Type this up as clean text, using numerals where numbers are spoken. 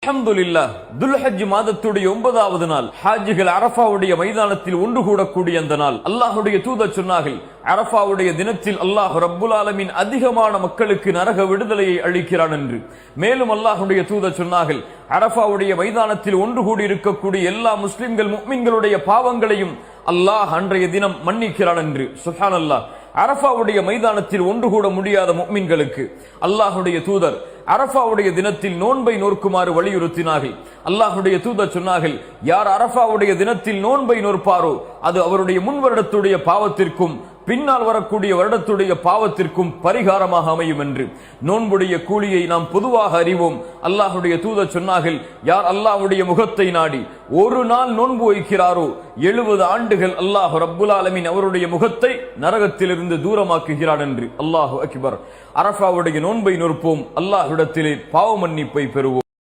அல்ஹம்துலில்லாஹ், துல்ஹஜ் மாதத்துடைய 9வது நாள் ஹாஜிகள் அரஃபாவுடைய மைதானத்தில் ஒன்று கூடக்கூடிய அந்த நாள். அல்லாஹ்வுடைய தூதர் சொன்னார்கள், அரஃபாவுடைய தினத்தில் அல்லாஹ் ரப்புல் ஆலமீன் அதிகமான மக்களுக்கு நரக விடுதலையை அளிக்கிறான் என்று. மேலும் அல்லாஹ்வுடைய தூதர் சொன்னார்கள், அரஃபாவுடைய மைதானத்தில் ஒன்று கூடி இருக்கக்கூடிய எல்லா முஸ்லிம்கள் முஃமின்களுடைய பாவங்களையும் அல்லாஹ் அன்றைய தினம் மன்னிக்கிறான் என்று. சுப்ஹானல்லாஹ். அரஃபாவுடைய மைதானத்தில் ஒன்று கூட முடியாத முஃமின்களுக்கு அல்லாஹ்வுடைய தூதர் அரஃபாவுடைய தினத்தில் நோன்பை நோக்குமாறு வலியுறுத்தினார்கள். அல்லாஹ்வுடைய தூதர் சொன்னார்கள், யார் அரஃபாவுடைய தினத்தில் நோன்பை நோற்பாரோ அது அவருடைய முன் வருடத்துடைய பாவத்திற்கும் பின்னால் வரக்கூடிய வருடத்துடைய பாவத்திற்கும் பரிகாரமாக அமையும் என்று. நோன்புடைய கூலியை நாம் பொதுவாக அறிவோம். அல்லாஹ்வுடைய தூதர் சொன்னார்கள், யார் அல்லாஹ்வுடைய முகத்தை நாடி ஒரு நாள் நோன்பு வைக்கிறாரோ 70 ஆண்டுகள் அல்லாஹ் ரப்புல் ஆலமீன் அவருடைய முகத்தை நரகத்திலிருந்து தூரமாக்குகிறான் என்று. அல்லாஹு அக்பர். அரஃபாவுடைய நோன்பை நோற்போம், அல்லாஹ்விடத்திலே பாவ மன்னிப்பை பெறுவோம்.